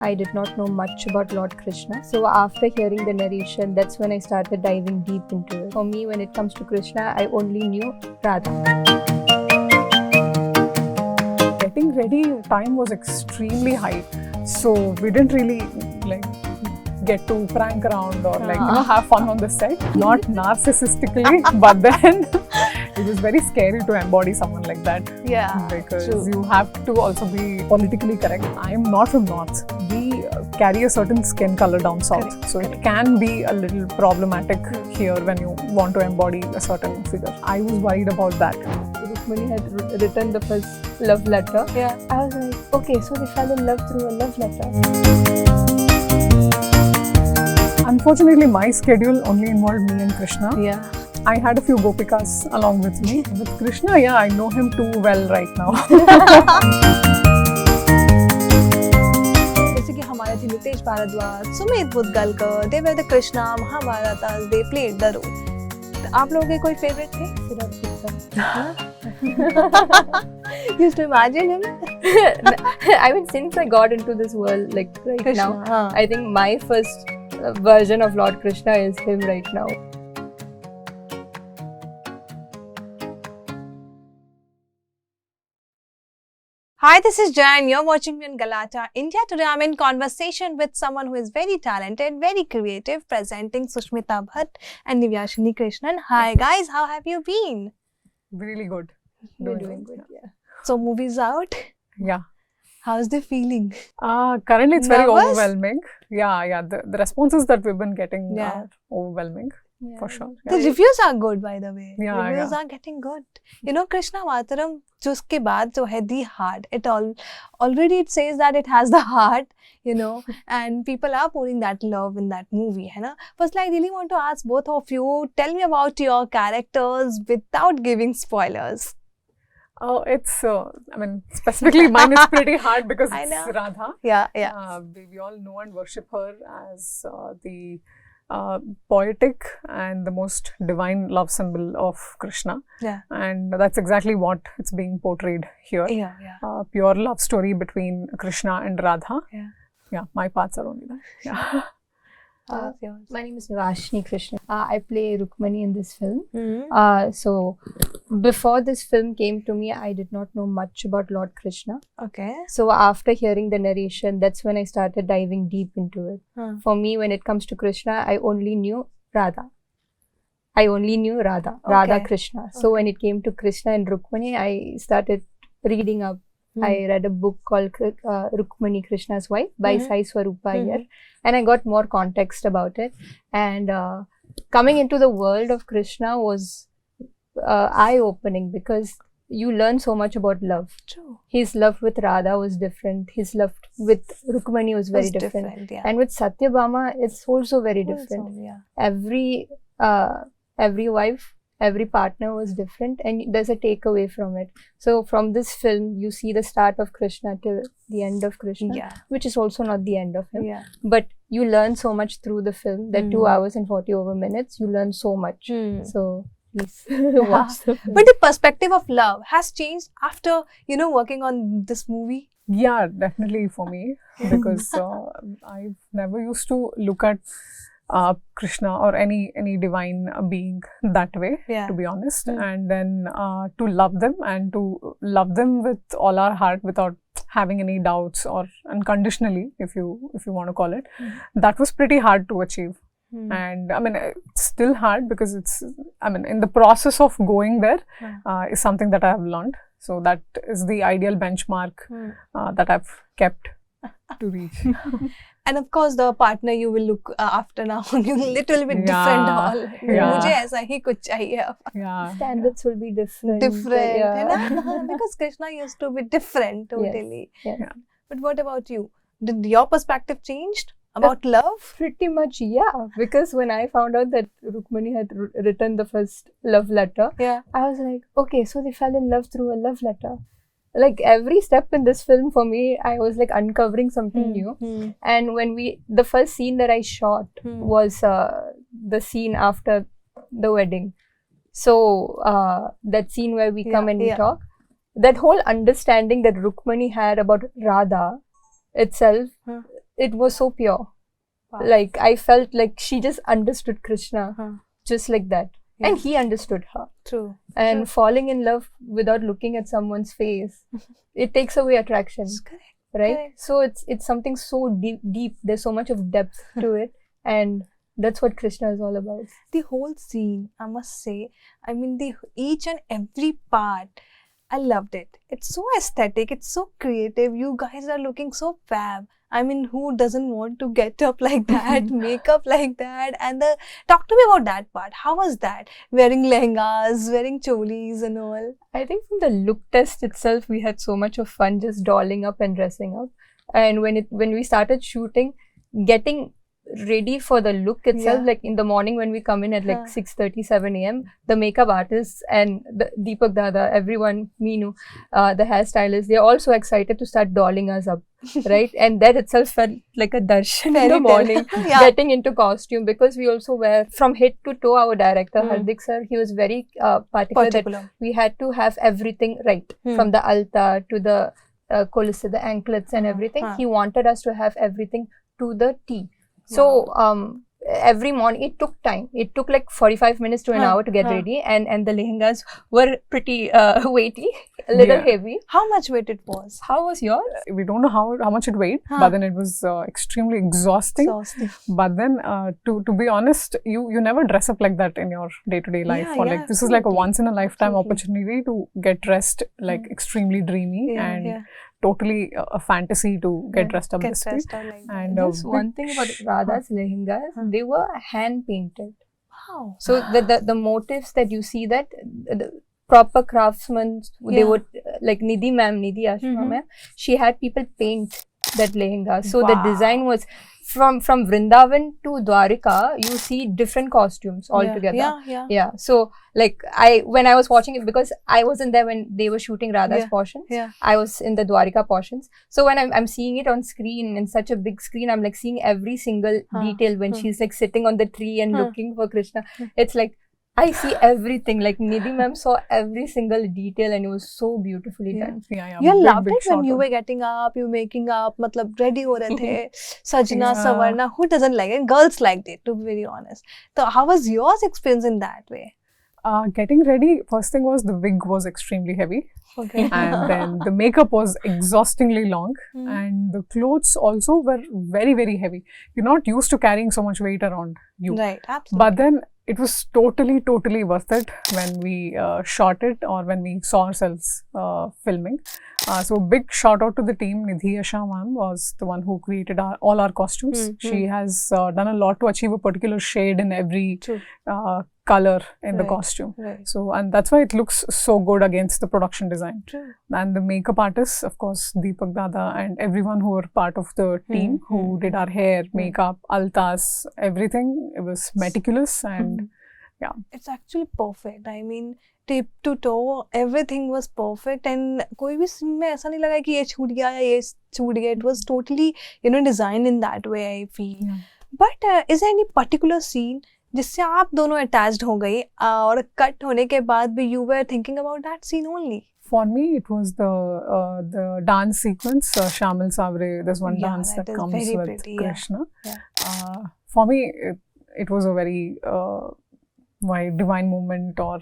I did not know much about Lord Krishna. So after hearing the narration, that's when I started diving deep into it. For me, when it comes to Krishna, I only knew Radha. Getting ready time was extremely high, so we didn't really get to prank around or have fun on the set. Not narcissistically, but then it was very scary to embody someone like that. Yeah, Because true. you have to also be politically correct. I am not from north. We carry a certain skin color down south, Correct, so correct. it can be a little problematic here when you want to embody a certain figure. I was worried about that. Rukmani had written the first love letter. Yeah. I was like, okay, so they fell in love through a love letter. Unfortunately, my schedule only involved me and Krishna. Yeah. I had a few gopikas along with me. With Krishna, yeah, I know him too well right now. जैसे कि हमारे थे Nitesh Bharadwaj, Sumit Mudgalkar, they were the Krishna, Mahabharatas, they played the role. तो आप लोगों के कोई favourite थे? Used to imagine him? I mean, since I got into this world, like right Krishna, now, हाँ. I think my first version of Lord Krishna is him right now. Hi, this is Jan. You're watching me on Galata, India. Today I'm in conversation with someone who is very talented, very creative, presenting Sushmita Bhatt and Nivyashini Krishnan. Hi guys, how have you been? Really good. We're doing good, yeah. So movies out. Yeah. How's the feeling? Currently, it's very Nervous? overwhelming. Yeah. The responses that we've been getting Yeah. are overwhelming, for sure. The reviews are good, by the way. Yeah, Reviews yeah. are getting good. You know, Krishna Mataram, जो उसके बाद जो है the heart, it already it says that it has the heart, you know, and people are pouring that love in that movie, है ना? Firstly, I really want to ask both of you, tell me about your characters without giving spoilers. Oh, it's, I mean, specifically mine is pretty hard because I it's know. Radha. Yeah. We all know and worship her as the poetic and the most divine love symbol of Krishna. Yeah. And that's exactly what it's being portrayed here. Yeah. Pure love story between Krishna and Radha. Yeah. My parts are only that. Yeah. What's yours? My name is Nivyashini Krishnan. I play Rukmani in this film. Mm-hmm. So before this film came to me, I did not know much about Lord Krishna. Okay. So after hearing the narration, that's when I started diving deep into it. For me, when it comes to Krishna, I only knew Radha. Radha Okay. Krishna. So when it came to Krishna and Rukmani, I started reading up. I read a book called Rukmani Krishna's Wife by Sai Swarupa Iyer, and I got more context about it. And coming into the world of Krishna was eye-opening because you learn so much about love. True. His love with Radha was different. His love with Rukmani was very different. Yeah. And with Satyabhama, it's also very different. Also, yeah. Every wife, every partner was different, and there's a takeaway from it. So from this film, you see the start of Krishna till the end of Krishna, Yeah. which is also not the end of him. Yeah. But you learn so much through the film. That 2 hours and 40 over minutes, you learn so much. So please watch the film. But the perspective of love has changed after, working on this movie. Yeah, definitely for me, because I've never used to look at Krishna or any divine being that way, Yeah. to be honest, and then to love them and to love them with all our heart without having any doubts or unconditionally, if you want to call it, that was pretty hard to achieve. And I mean, it's still hard because in the process of going there is something that I have learned. So that is the ideal benchmark that I've kept to reach. And of course, the partner you will look after now, you little bit different. मुझे ऐसा ही कुछ चाहिए. Yeah. Standards will be different. है ना? Because Krishna used to be different totally. Yes. But what about you? Did your perspective changed about love? Pretty much, yeah. Because when I found out that Rukmani had written the first love letter, Yeah. I was like, okay, so they fell in love through a love letter. Like every step in this film for me, I was like uncovering something new. And when the first scene that I shot was the scene after the wedding. So that scene where we come and we talk, that whole understanding that Rukmani had about Radha itself it was so pure. Wow. Like I felt like she just understood Krishna Huh. just like that. Yeah. And he understood her. True. And True. falling in love without looking at someone's face, it takes away attraction, It's correct. right? correct. So it's something so deep. There's so much of depth to it, and that's what Krishna is all about. The whole scene, I must say, I mean, the each and every part, I loved it. It's so aesthetic. It's so creative. You guys are looking so fab. I mean, who doesn't want to get up like that, makeup like that? And talk to me about that part. How was that? Wearing lehengas, wearing cholis and all. I think from the look test itself, we had so much of fun just dolling up and dressing up. And when we started shooting, getting ready for the look itself, Yeah. like in the morning when we come in at like Huh. 6:30, 7 a.m., the makeup artists and the Deepak Dada, everyone, Meenu, the hairstylist, they're all so excited to start dolling us up, right? And that itself felt like a darshan in Fairy the tale. morning, Yeah. getting into costume, because we also wear from head to toe. Our director, Hmm. Hardik sir, he was very particular that Particular. we had to have everything right, Hmm. from the altar to the colissa, the anklets and everything. huh. He wanted us to have everything to the T. So every morning it took time. It took like 45 minutes to an Huh, hour to get huh. ready, and the lehengas were pretty weighty, a little Yeah. heavy. How much weight it was? How was yours? We don't know how much it weighed, Huh. but then it was extremely exhausting. Exhausting. But then, to be honest, you never dress up like that in your day-to-day life. Yeah, Or yeah, like this is like a absolutely. once in a lifetime Absolutely. opportunity to get dressed like extremely dreamy Yeah, and yeah. totally a fantasy to get Yeah, dressed up Get this way. dressed up like that. And Just big one thing about Radha's lehengas, Huh. they were hand painted. Wow. So the motifs that you see, that the proper craftsmen, they Yeah. would like Nidhi Ashma Mhm. ma'am, she had people paint that lehenga. So the Wow. design was from Vrindavan to Dwarika, you see different costumes altogether. Yeah. So like when I was watching it, because I wasn't there when they were shooting Radha's Yeah. portions, Yeah. I was in the Dwarika portions. So when I'm seeing it on screen, in such a big screen, I'm like seeing every single Huh, detail when huh. she's like sitting on the tree and Huh. looking for Krishna. It's like I see everything. Like Nidhi ma'am saw every single detail, and it was so beautifully Yeah. done. Yeah, You big, loved big it when shout you out. were getting up, you making up, matlab ready ho rahe the, sajna, Yeah. savarna. Who doesn't like it? Girls liked it, to be very honest. So how was yours experience in that way? Getting ready, first thing was the wig was extremely heavy. Okay. And then the makeup was exhaustingly long, Hmm. and the clothes also were very, very heavy. You're not used to carrying so much weight around you. Right, absolutely. But then it was totally worth it when we shot it, or when we saw ourselves filming. So big shout out to the team. Nidhi Ashma ma'am was the one who created all our costumes. Hmm, She has done a lot to achieve a particular shade in every True. color in the Right. costume. Right. So, and that's why it looks so good against the production design. True. And the makeup artists, of course, Deepak Dada and everyone who were part of the team who did our hair, makeup, altas, everything. It was meticulous and It's actually perfect. I mean, tip to toe, everything was perfect. And कोई भी scene में ऐसा नहीं लगा कि ये छूट गया या ये छूट गया. It was totally, designed in that way, I feel. Yeah. But is there any particular scene जिससे आप दोनों attached हो गई और cut होने के बाद भी you were thinking about that scene only? for me, it was the dance sequence. Shamil Savre, there's one Yeah, dance that that is comes very with pretty, yeah. Krishna. Yeah. For me, it was a very my divine moment, or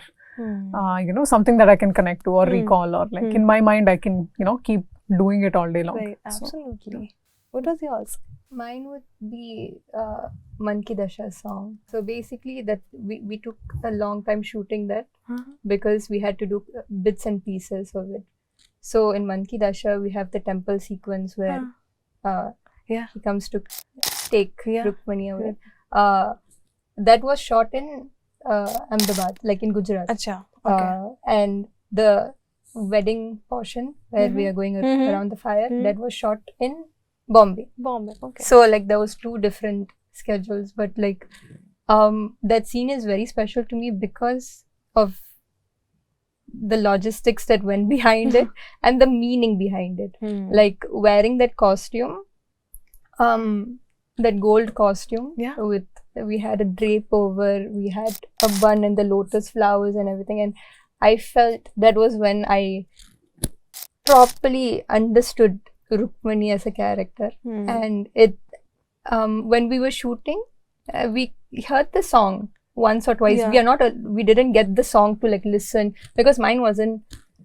something that I can connect to or recall, or like in my mind I can keep doing it all day long. Right, So, absolutely. What was yours? Mine would be Man Ki Dasha song. So basically that we took a long time shooting that, because we had to do bits and pieces of it. So in Man Ki Dasha we have the temple sequence where Yeah. he comes to take Yeah. Rukmani away. That was shot in Ahmedabad, like in Gujarat. Acha, okay. And the wedding portion where we are going Mhm. around the fire, Mhm. that was shot in Bombay. Bombay, okay. So like there was two different schedules, but like that scene is very special to me because of the logistics that went behind it and the meaning behind it. Like wearing that costume, that gold costume, Yeah. we had a drape over, we had a bun and the lotus flowers and everything, and I felt that was when I properly understood Rukmani as a character. And when we were shooting, we heard the song once or twice. Yeah. We didn't get the song to like listen, because mine wasn't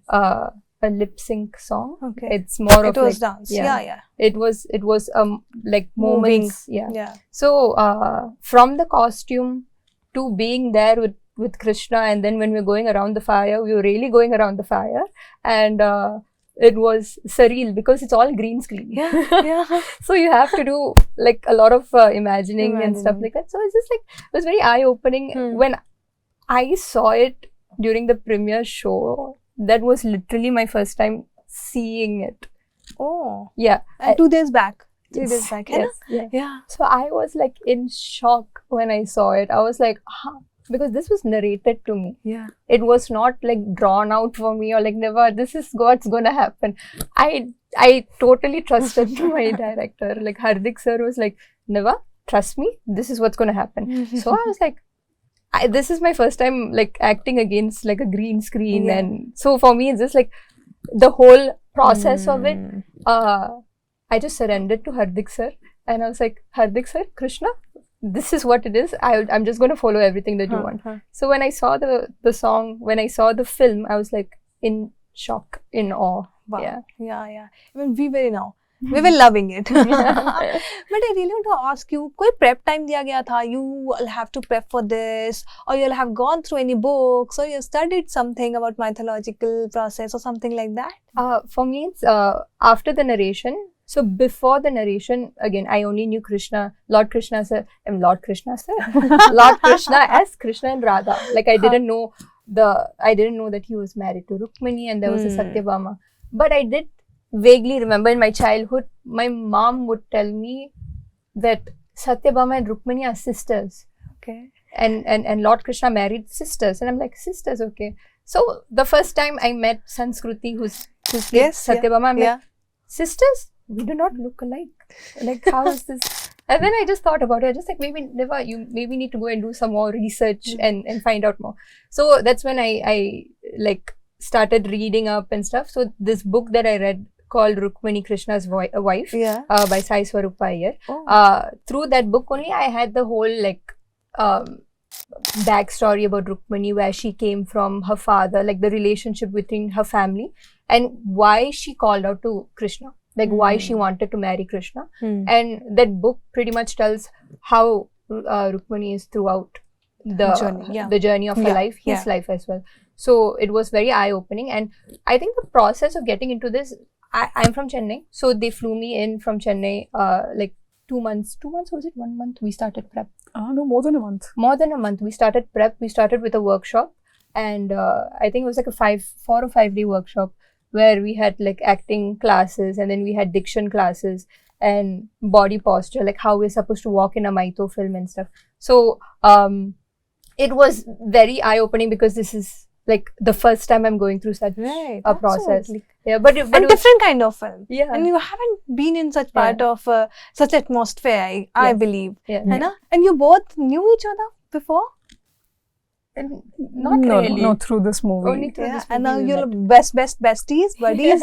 a lip sync song. Okay. It's more It of was like, dance. yeah. Yeah. It was like Moving. moments. Yeah. Yeah. So from the costume to being there with Krishna, and then when we were going around the fire, we were really going around the fire, and it was surreal because it's all green screen. Yeah. Yeah. So you have to do like a lot of imagining and stuff like that. So it's just like, it was very eye-opening. When I saw it during the premiere show, that was literally my first time seeing it. Oh. Yeah. And 2 days back. 3 days Yes, back. yes, yeah. Yeah. So I was like in shock when I saw it. I was like, because this was narrated to me. Yeah. It was not like drawn out for me or like, never, this is what's gonna happen. I totally trusted my director. Like Hardik sir was like, Neva, trust me, this is what's gonna happen. So I was like, this is my first time like acting against like a green screen. Yeah. And so for me, it's just like the whole process of it. I just surrendered to Hardik sir, and I was like, Hardik sir, Krishna, this is what it is. I'm just going to follow everything that you want. So when I saw the song, when I saw the film, I was like in shock, in awe. Wow. Yeah. Yeah. Even we were now. We were loving it. But I really want to ask you, कोई prep time दिया गया था? You will have to prep for this, or you'll have gone through any books, or you studied something about mythological process or something like that? For me, it's after the narration. So before the narration, again, I only knew Krishna, Lord Krishna Lord Krishna as Krishna and Radha. Like I didn't know that he was married to Rukmani and there was a Satyabhama. But I did vaguely remember in my childhood, my mom would tell me that Satyabhama and Rukmani are sisters. Okay. And Lord Krishna married sisters. And I'm like, sisters, okay. So the first time I met Sanskruti, who's Satyabhama, I'm like, sisters? We do not look alike. Like, how is this? And then I just thought about it. I just like, you maybe need to go and do some more research and find out more. So that's when I like started reading up and stuff. So this book that I read called Rukmani Krishna's Wife by Sai Swarupa Iyer. Through that book only, I had the whole like backstory about Rukmani, where she came from, her father, like the relationship between her family, and why she called out to Krishna. Like why she wanted to marry Krishna. And that book pretty much tells how Rukmani is throughout the journey of her life, his life as well. So it was very eye-opening. And I think the process of getting into this, I'm from Chennai. So they flew me in from Chennai like 2 months. 2 months, or was it 1 month? We started prep. No, more than a month. More than a month. We started prep. We started with a workshop. And I think it was like a 4 or 5 day workshop, where we had like acting classes, and then we had diction classes and body posture, like how we're supposed to walk in a Maito film and stuff. So it was very eye-opening because this is like the first time I'm going through such a process. Yeah, but different kind of film. Yeah. And you haven't been in such part of such atmosphere, I believe. Yeah. And you both knew each other before? Not really. No, through this movie. Only through this movie. And now you're besties, buddies.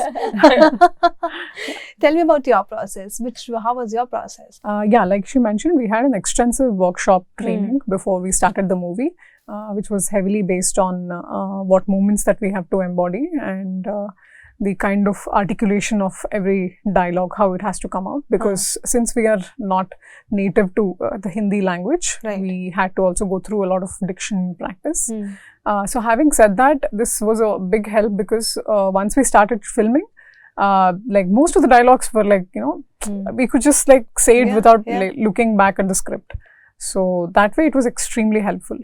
Tell me about your process. How was your process? Like she mentioned, we had an extensive workshop training before we started the movie, which was heavily based on what movements that we have to embody and the kind of articulation of every dialogue, how it has to come out. Because since we are not native to the Hindi language, we had to also go through a lot of diction practice. So having said that, this was a big help because once we started filming, like most of the dialogues were like, we could just like say it without like, looking back at the script. So that way it was extremely helpful.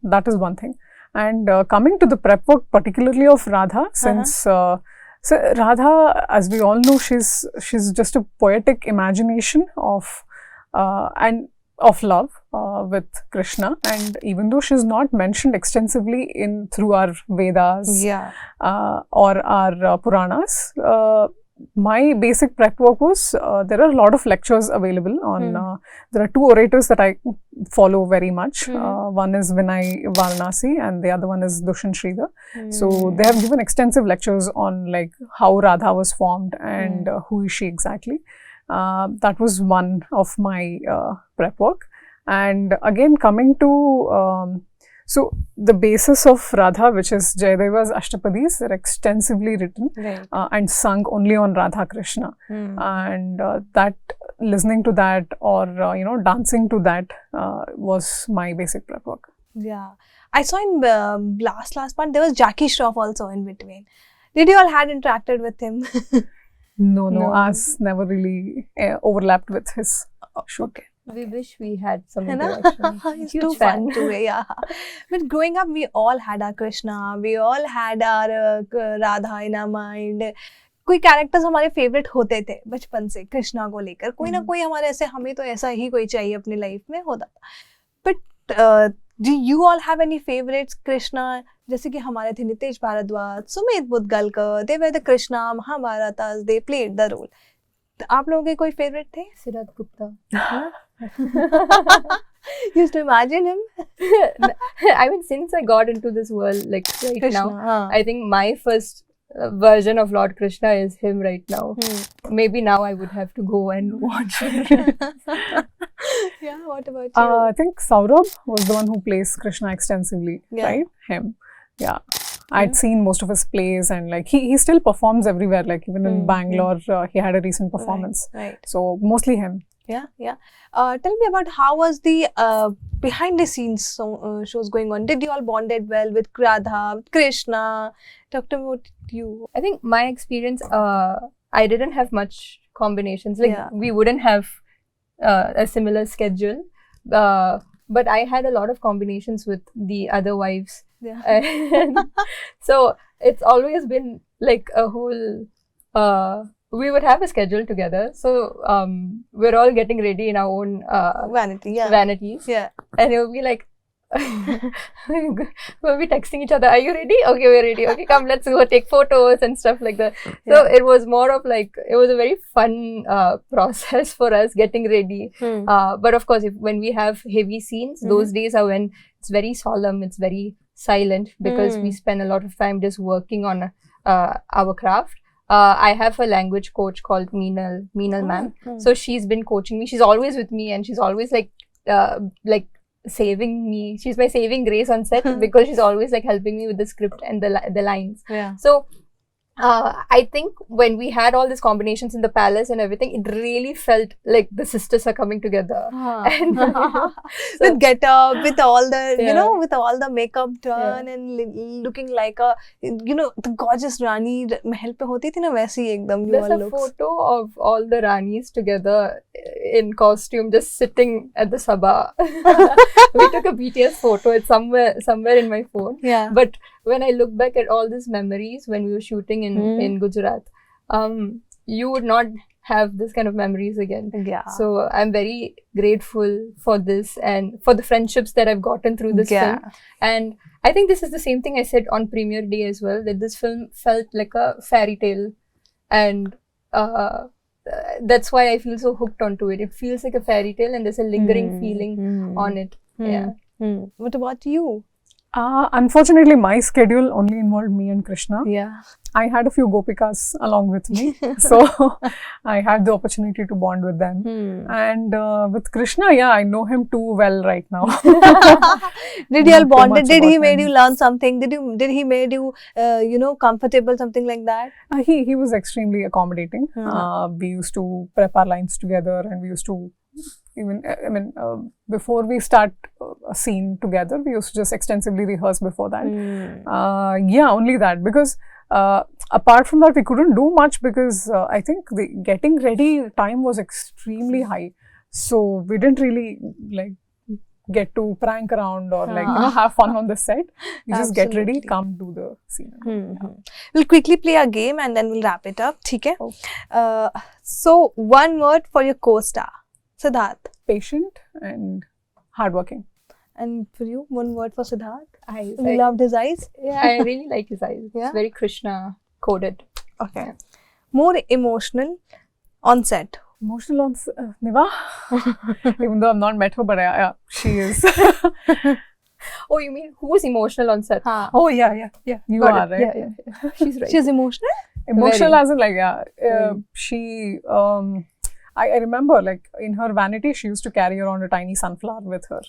That is one thing. And coming to the prep work, particularly of Radha, since so Radha, as we all know, she's just a poetic imagination of love with Krishna, and even though she's not mentioned extensively through our Vedas or our Puranas, my basic prep work was there are a lot of lectures available on there are 2 orators that I follow very much. One is Vinay Varanasi and the other one is Dushyant Sridhar. So they have given extensive lectures on like how Radha was formed and who is she exactly. That was one of my prep work. And again, coming to so the basis of Radha, which is Jayadeva's Ashtapadis, they're extensively written Right. and sung only on Radha Krishna. And that listening to that or dancing to that was my basic prep work. Yeah. I saw in last part there was Jackie Shroff also in between. Did you all had interacted with him? No, No. ours never really overlapped with his shoot. Okay. We wish we had some है ना? interaction. It's Huge too fan. fun to yeah. But growing up, we all had our Krishna, we all had our Radha in our mind. कोई characters हमारे favourite होते थे बचपन से कृष्णा को लेकर कोई ना कोई हमारे ऐसे हमें तो ऐसा ही कोई चाहिए अपनी लाइफ में होता था but do you all have any favourites Krishna जैसे कि हमारे थे Nitesh Bharadwaj Sumit Mudgalkar they were the Krishna Mahabharat they played the role आप लोगों के कोई फेवरेट थे Siddharth Gupta. used to imagine him I mean, since I got into this world, like right Krishna now, हाँ. I think my first version of Lord Krishna is him right now. Maybe now I would have to go and watch it. Yeah, what about you? I think Saurabh was the one who plays Krishna extensively, Yeah. right? Him. Yeah. I'd seen most of his plays and like he still performs everywhere, like even in Bangalore, he had a recent performance. Right. So mostly him. Yeah. Tell me about how was the behind the scenes shows going on. Did you all bonded well with Radha, with Krishna? Talk to me about you. I think my experience, I didn't have much combinations. Like Yeah. we wouldn't have a similar schedule, but I had a lot of combinations with the other wives. Yeah. And so it's always been like a whole. We would have a schedule together, so we're all getting ready in our own Vanity. Yeah. vanities, Yeah. and it would be like. We'll be texting each other, are you ready? Okay, we're ready. Okay, come, let's go take photos and stuff like that. So it was more of like, it was a very fun process for us getting ready. But of course, when we have heavy scenes, those days are when it's very solemn, it's very silent because we spend a lot of time just working on our craft. I have a language coach called Meenal ma'am. So she's been coaching me. She's always with me and she's always like saving me. She's my saving grace on set because she's always like helping me with the script and the lines. Yeah. So I think when we had all these combinations in the palace and everything, it really felt like the sisters are coming together. And, With get up, with all the Yeah. with all the makeup done and looking like a the gorgeous Rani महल पे होती थी ना वैसे ही एकदम you there's all a looks. photo of all the Ranis together in costume just sitting at the Sabha. We took a BTS photo. It's somewhere in my phone. Yeah. But when I look back at all these memories when we were shooting in Gujarat, you would not have this kind of memories again. Yeah. So I'm very grateful for this and for the friendships that I've gotten through this film. And I think this is the same thing I said on premiere day as well, that this film felt like a fairy tale. And that's why I feel so hooked onto it. It feels like a fairy tale and there's a lingering feeling on it. Yeah. What about you? Unfortunately, my schedule only involved me and Krishna. Yeah. I had a few gopikas along with me, so I had the opportunity to bond with them. And with Krishna, yeah, I know him too well right now. Did you all Not too bonded? much Did he about made him. you learn something? Did he made you comfortable, something like that? He was extremely accommodating. We used to prep our lines together, and we used to even before we start a scene together, we used to just extensively rehearse before that. Yeah, only that, because apart from that, we couldn't do much because I think the getting ready time was extremely high. So we didn't really like get to prank around or like have fun on the set. You just get ready, Absolutely. come do the scene. We'll quickly play a game and then we'll wrap it up. Okay? So one word for your co-star, Siddharth. Patient and hardworking. And for you, one word for Siddharth. Eyes. You loved his eyes. Yeah, I really like his eyes. Yeah? It's very Krishna coded. Okay. More emotional on set. Emotional on Niva, even though I've not met her, but yeah, she is. Oh, you mean who's emotional on set? Haan. Oh, yeah. You Got are, it. right? Yeah. She's right. She's emotional? Emotional Very. as in like, yeah, she, I remember, like, in her vanity, she used to carry around a tiny sunflower with her.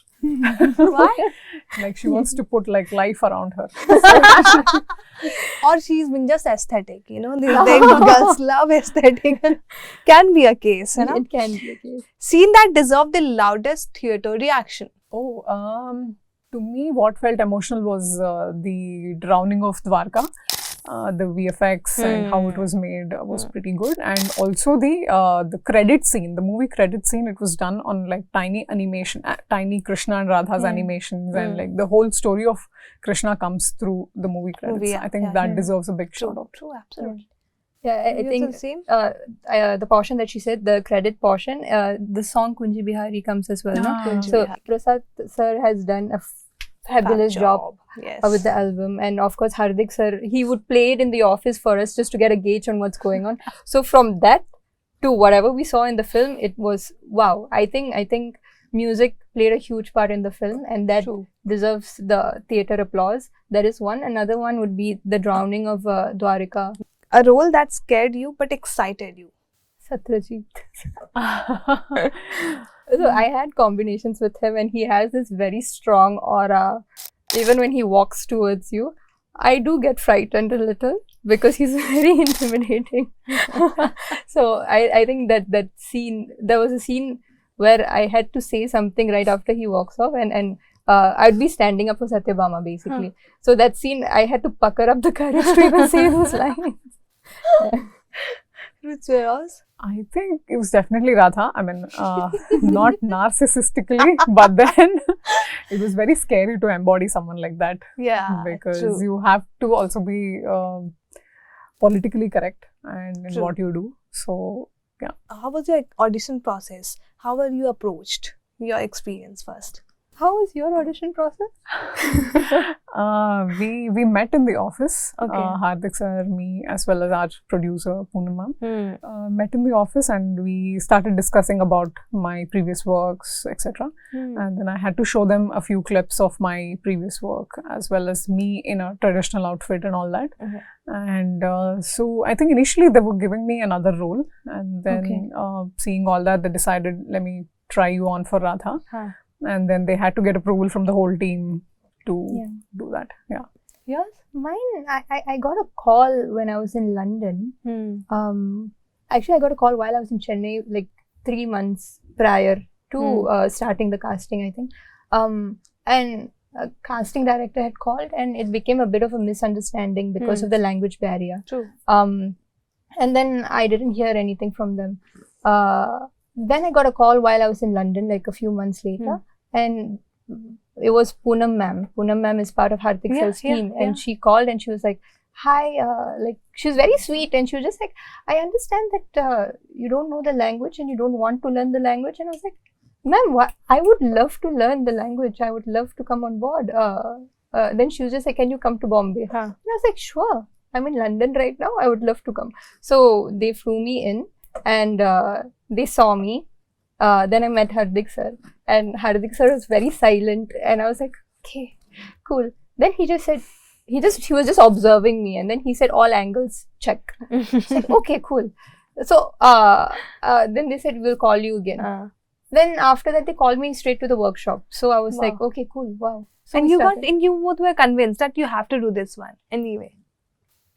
Why? Like, she wants to put, like, life around her. Or she's being just aesthetic, you know, they girls love aesthetic. Can be a case, you know. It can be a case. Scene that deserved the loudest theatre reaction. Oh, to me, what felt emotional was the drowning of Dwarka. The VFX and how it was made was pretty good, and also the credit scene, the movie credit scene. It was done on like tiny animation, tiny Krishna and Radha's animations, and like the whole story of Krishna comes through the movie credits. I think that deserves a big shout out. True, absolutely. Yeah, I You think also same? the portion that she said, the credit portion, the song Kunji Bihari comes as well. No? Kunji So Bihari. Prasad sir has done a fabulous job Yes. with the album, and of course Hardik sir, he would play it in the office for us just to get a gauge on what's going on. So from that to whatever we saw in the film, it was wow. I think music played a huge part in the film, and that True. deserves the theater applause. That is one. Another one would be the drowning of Dwarika. A role that scared you but excited you. Satyajit. So I had combinations with him, and he has this very strong aura. Even when he walks towards you, I do get frightened a little because he's very intimidating. So I think that scene, there was a scene where I had to say something right after he walks off, and I'd be standing up for Satyabhama basically. So that scene, I had to pucker up the courage to even say those lines. Which was? I think it was definitely Radha. I mean, not narcissistically, but then it was very scary to embody someone like that. Yeah. Because true. you have to also be politically correct and in True. what you do. So, yeah. How was your audition process? How were you approached? Your experience first. How was your audition process? We met in the office. Okay. Hardik sir, me, as well as our producer Poonam ma'am. Met in the office, and we started discussing about my previous works, etc. And then I had to show them a few clips of my previous work, as well as me in a traditional outfit and all that. And so I think initially they were giving me another role, and then seeing all that, they decided, let me try you on for Radha. And then they had to get approval from the whole team to do that. Yeah. Yours? Mine, I got a call when I was in London. Actually, I got a call while I was in Chennai, like 3 months prior to starting the casting, I think. And a casting director had called, and it became a bit of a misunderstanding because of the language barrier. True. And then I didn't hear anything from them. Then I got a call while I was in London, like a few months later, and it was Poonam ma'am. Poonam ma'am is part of Hardik sir's team, and she called and she was like, "Hi," like she was very sweet, and she was just like, "I understand that you don't know the language and you don't want to learn the language," and I was like, "Ma'am, I would love to learn the language. I would love to come on board." Then she was just like, "Can you come to Bombay?" And I was like, "Sure. I'm in London right now. I would love to come." So they flew me in, and they saw me. Then I met Hardik sir, and Hardik sir was very silent, and I was like, "Okay, cool." Then he just said, he was just observing me, and then he said, "All angles check." I said, "Okay, cool." So then they said, "We'll call you again." Then after that, they called me straight to the workshop. So I was like, "Okay, cool, wow." So And we you started. you both were convinced that you have to do this one anyway.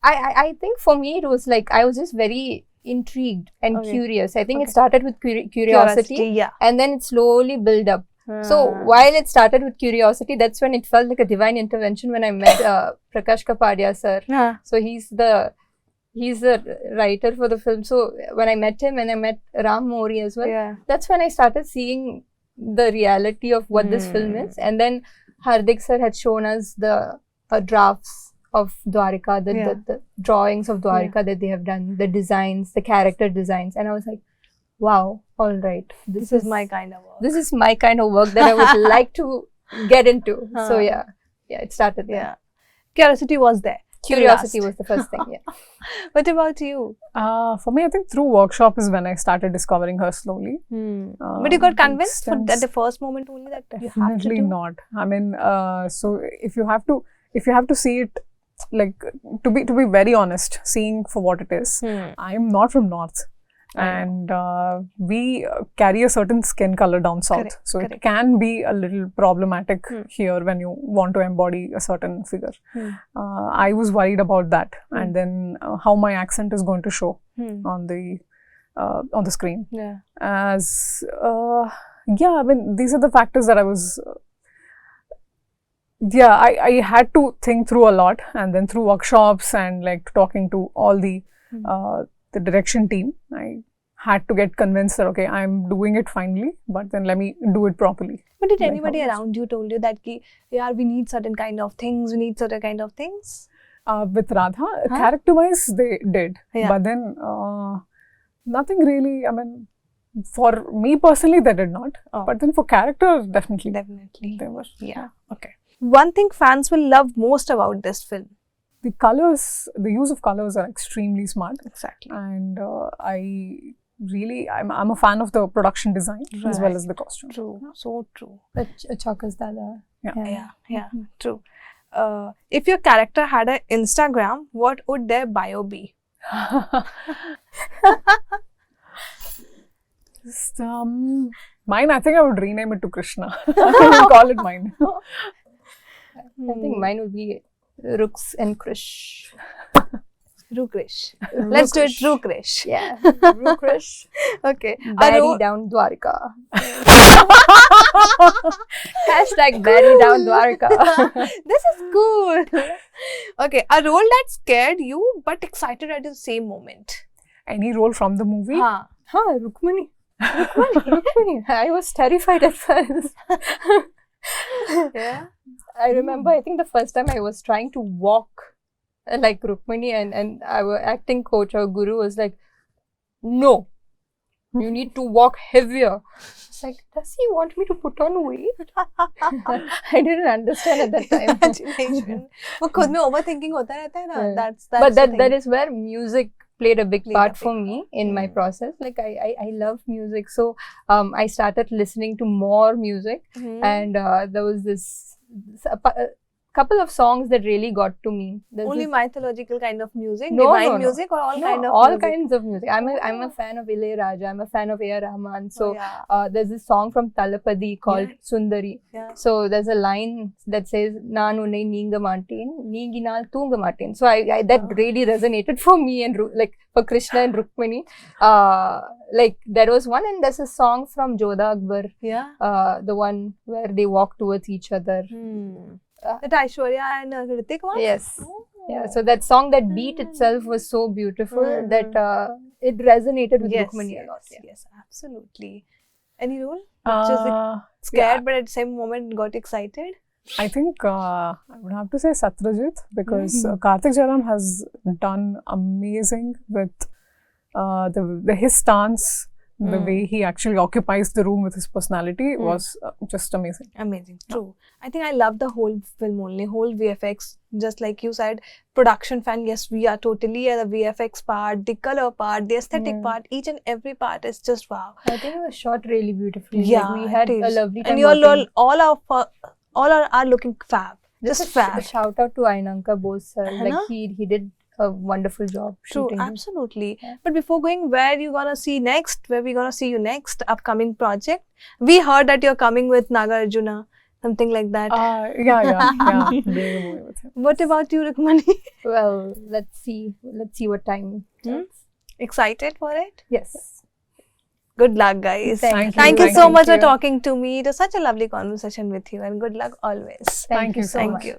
I think for me it was like I was just very intrigued and curious. I think it started with curiosity, yeah. and then it slowly built up. So while it started with curiosity, that's when it felt like a divine intervention when I met Prakash Kapadia sir. So he's the writer for the film. So when I met him and I met Ram Mori as well, that's when I started seeing the reality of what this film is. And then Hardik sir had shown us the drafts of Dwarika, the drawings of Dwarika that they have done, the designs, the character designs, and I was like, wow, all right, This is my kind of work. this is my kind of work that I would like to get into. So yeah, it started there. Yeah. Curiosity was there. Curiosity was the first thing. Yeah. What about you? For me, I think through workshop is when I started discovering her slowly. But you got convinced at the first moment only that you have to Definitely do? not. I mean, so if you have to see it, like to be very honest, seeing for what it is. I am not from North, and we carry a certain skin color down south. Correct, So correct. it can be a little problematic Hmm. here when you want to embody a certain figure. Hmm. I was worried about that, Hmm. and then how my accent is going to show Hmm. on the screen. Yeah. As yeah, I mean, these are the factors that I was I had to think through a lot, and then through workshops and like talking to all the direction team, I had to get convinced that okay, I'm doing it finally, but then let me do it properly. But did Like anybody how it is. around you told you that ki, yeah, we need certain kind of things, we need certain kind of things? With Radha, character wise, they did, Yeah. but then nothing really. I mean, for me personally, they did not, Oh. but then for character, definitely Definitely. they were. Yeah. Okay. One thing fans will love most about this film. The colors, the use of colors are extremely smart. Exactly. And I'm a fan of the production design as well Right. as the costume. True. So true. Chakas Dada. Yeah. True. If your character had an Instagram, what would their bio be? Just, mine, I think I would rename it to Krishna. I would call it mine. I think mine would be Rooks and Krish. Rukrish. Let's do it, Rukrish. Yeah, Rukrish. Okay. Barry down Dwarka. Hashtag Barry down Dwarka. This is cool. Okay, a role that scared you but excited at the same moment. Any role from the movie? Rukmani. Rukmani. I was terrified at first. Yeah. I remember, I think the first time I was trying to walk like Rukmani, and our acting coach or guru was like, no, you need to walk heavier. It's like, does he want me to put on weight? I didn't understand at that time. Imagination. वो खुद में overthinking होता रहता है ना. Yeah. That's But the that thing. is where music played a big Played a part big for me in my Mm. process. Like I love music, so I started listening to more music, Mhm. and there was this a couple of songs that really got to me. There's Only this- mythological kind of music, No, divine no, no. music, or all No, kind of all music? kinds of music. I'm a Oh. fan of Ilayaraja. I'm a fan of A.R. Rahman. So Oh, yeah. there's this song from Talapadi called Yeah. Sundari. Yeah. So there's a line that says "Naan unnai neenga maaten, neenginal thoonga maaten." So I that Oh. really resonated for me and like for Krishna and Rukmani. Like there was one, and there's a song from Jodha Akbar, Yeah. the one where they walk towards each other. That Aishwarya and Hrithik one? Yes. Oh. Yeah, so that song, that beat itself was so beautiful Mhm. that it resonated with Yes, Rukmani a yes, lot. Yeah. yes, absolutely. Any role? Just scared, yeah. but at the same moment got excited? I think I would have to say Satrajit, because Mhm. Karthik Jaram has done amazing with his stance, the Mm. way he actually occupies the room with his personality Mm. was just amazing. Amazing. True. I think I love the whole film only, whole VFX. Just like you said, production fan, yes, we are totally at the VFX part, the color part, the aesthetic Yeah. part, each and every part is just wow. I think it was shot really beautifully. Yeah, Like, we had it a is. lovely time And you working. all are looking fab. Just a fab. shout out to Ainanka Bose sir. है Like ना? he did a wonderful job True, shooting it. absolutely. Yeah. But before going, where you gonna see next? Where we gonna see you next? Upcoming project? We heard that you're coming with Nagarjuna, something like that. Yeah, doing a movie with him. What about you, Rukmani? Well, let's see what time. Hmm? Excited for it? Yes. Good luck, guys. Thank you. Thank you Thank so you. much for Thank you. talking to me. It was such a lovely conversation with you, and good luck always. Thank you so Thank much. you.